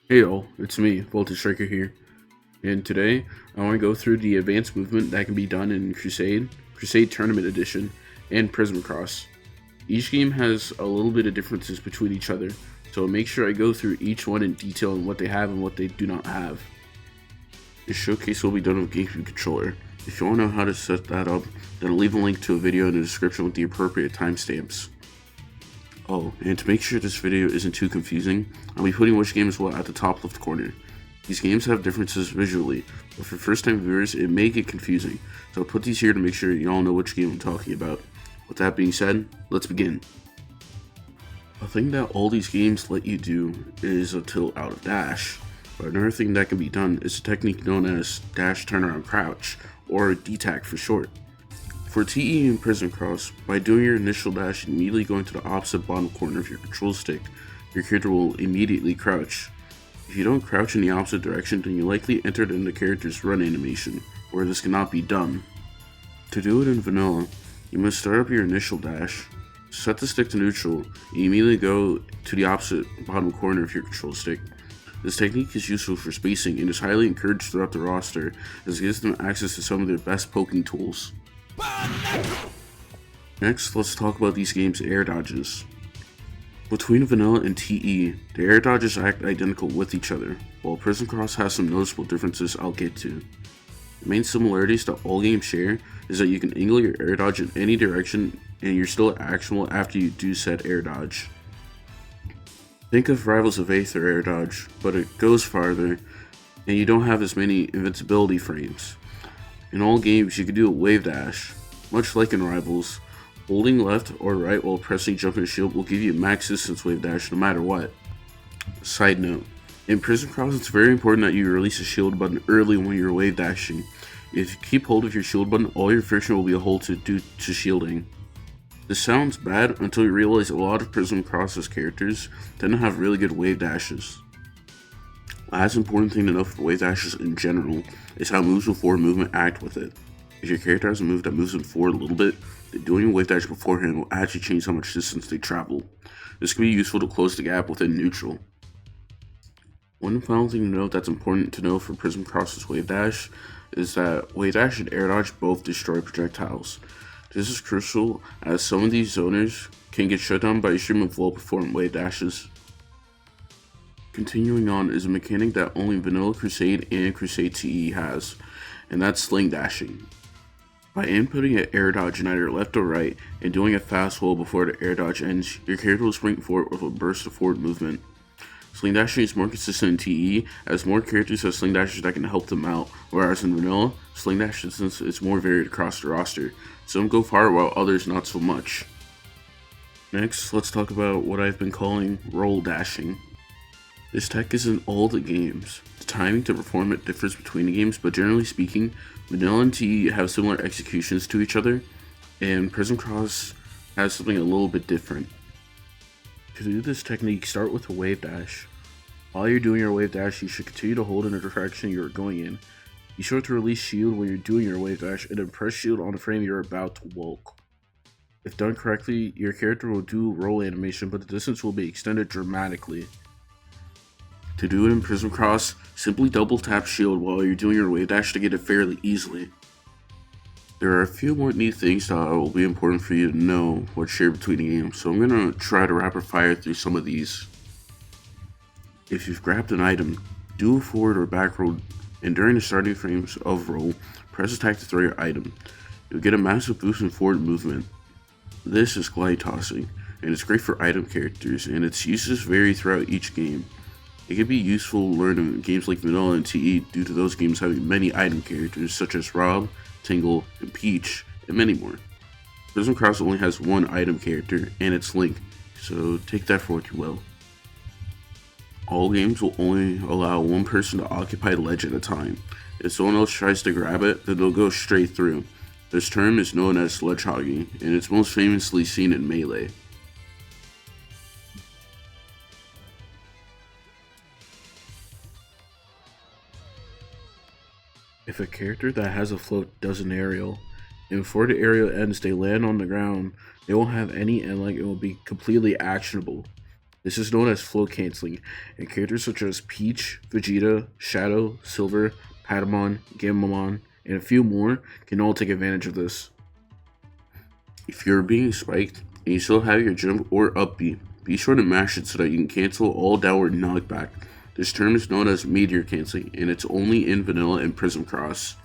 Hey all, it's me, Voltage Striker here, and today I want to go through the advanced movement that can be done in Crusade, Crusade Tournament Edition, and Prism Cross. Each game has a little bit of differences between each other, so make sure I go through each one in detail and what they have and what they do not have. This showcase will be done with GameCube controller. If you want to know how to set that up, then I'll leave a link to a video in the description with the appropriate timestamps. Oh, and to make sure this video isn't too confusing, I'll be putting which game is what at the top left corner. These games have differences visually, but for first time viewers it may get confusing, so I'll put these here to make sure you all know which game I'm talking about. With that being said, let's begin. A thing that all these games let you do is a tilt out of dash, but another thing that can be done is a technique known as dash turnaround crouch, or DTAC for short. For TE and Prism Cross, by doing your initial dash and immediately going to the opposite bottom corner of your control stick, your character will immediately crouch. If you don't crouch in the opposite direction, then you likely entered in the character's run animation, where this cannot be done. To do it in vanilla, you must start up your initial dash, set the stick to neutral, and immediately go to the opposite bottom corner of your control stick. This technique is useful for spacing and is highly encouraged throughout the roster, as it gives them access to some of their best poking tools. Next, let's talk about these games' air dodges. Between Vanilla and TE, the air dodges act identical with each other, while Prism Cross has some noticeable differences I'll get to. The main similarities that all games share is that you can angle your air dodge in any direction and you're still actionable after you do said air dodge. Think of Rivals of Aether air dodge, but it goes farther and you don't have as many invincibility frames. In all games, you can do a wave dash. Much like in Rivals, holding left or right while pressing jump and shield will give you max distance wave dash no matter what. Side note, in Prism Cross it's very important that you release a shield button early when you're wave dashing. If you keep hold of your shield button, all your friction will be a hold due to shielding. This sounds bad until you realize a lot of Prism Cross's characters tend to have really good wave dashes. Last important thing to know for wave dashes in general is how moves with forward movement act with it. If your character has a move that moves them forward a little bit, then doing a wave dash beforehand will actually change how much distance they travel. This can be useful to close the gap within neutral. One final thing to note that's important to know for Prism Cross's wave dash is that wave dash and air dodge both destroy projectiles. This is crucial as some of these zoners can get shut down by a stream of well-performed wave dashes. Continuing on is a mechanic that only Vanilla Crusade and Crusade TE has, and that's sling dashing. By inputting an air dodge in either left or right and doing a fast hold before the air dodge ends, your character will spring forward with a burst of forward movement. Sling dashing is more consistent in TE as more characters have sling dashes that can help them out, whereas in Vanilla, sling dash distance is more varied across the roster. Some go far while others not so much. Next, let's talk about what I've been calling roll dashing. This tech is in all the games. The timing to perform it differs between the games, but generally speaking, Vanilla and TE have similar executions to each other, and Prism Cross has something a little bit different. To do this technique, start with a wave dash. While you're doing your wave dash, you should continue to hold in the direction you are going in. Be sure to release shield when you're doing your wave dash, and then press shield on the frame you're about to walk. If done correctly, your character will do roll animation, but the distance will be extended dramatically. To do it in Prism Cross, simply double tap shield while you're doing your wave dash to get it fairly easily. There are a few more neat things that will be important for you to know what's shared between the games, so I'm going to try to rapid fire through some of these. If you've grabbed an item, do a forward or back roll, and during the starting frames of roll, press attack to throw your item. You'll get a massive boost in forward movement. This is glide tossing, and it's great for item characters, and its uses vary throughout each game. It can be useful to learn in games like Vanilla and TE due to those games having many item characters such as Rob, Tingle, and Peach, and many more. Prism Cross only has one item character, and it's Link, so take that for what you will. All games will only allow one person to occupy the ledge at a time. If someone else tries to grab it, then they'll go straight through. This term is known as ledge hogging, and it's most famously seen in Melee. If a character that has a float does an aerial, and before the aerial ends they land on the ground, they won't have any endling and will be completely actionable. This is known as flow canceling, and characters such as Peach, Vegeta, Shadow, Silver, Patamon, Gamamon, and a few more can all take advantage of this. If you're being spiked and you still have your jump or up B, be sure to mash it so that you can cancel all downward knockback. This term is known as meteor canceling, and it's only in Vanilla and Prism Cross.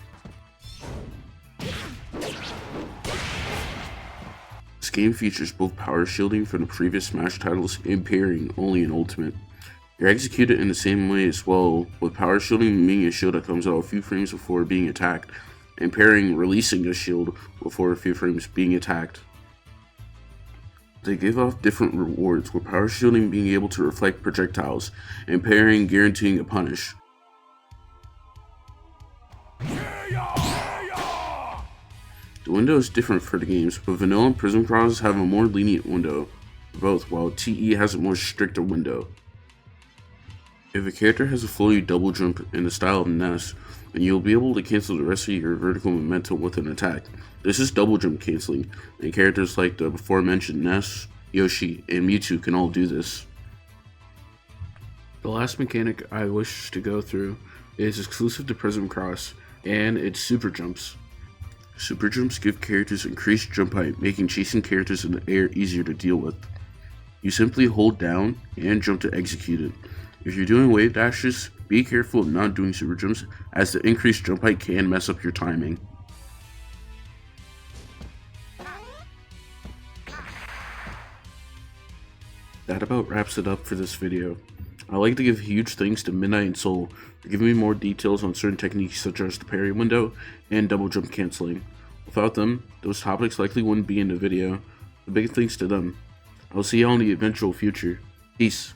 This game features both power shielding from the previous Smash titles and parrying only in Ultimate. You're executed in the same way as well, with power shielding being a shield that comes out a few frames before being attacked, and parrying releasing a shield before a few frames being attacked. They give off different rewards, with power shielding being able to reflect projectiles, and parrying guaranteeing a punish. The window is different for the games, but Vanilla and Prism Cross have a more lenient window for both, while TE has a more stricter window. If a character has a floaty double jump in the style of Ness, then you'll be able to cancel the rest of your vertical momentum with an attack. This is double jump canceling, and characters like the before mentioned Ness, Yoshi, and Mewtwo can all do this. The last mechanic I wish to go through is exclusive to Prism Cross, and it's Super Jumps. Super Jumps give characters increased jump height, making chasing characters in the air easier to deal with. You simply hold down and jump to execute it. If you're doing wave dashes, be careful of not doing super jumps, as the increased jump height can mess up your timing. That about wraps it up for this video. I'd like to give huge thanks to Midnight and Soul for giving me more details on certain techniques such as the parry window and double jump canceling. Without them, those topics likely wouldn't be in the video. A big thanks to them. I'll see y'all in the eventual future. Peace.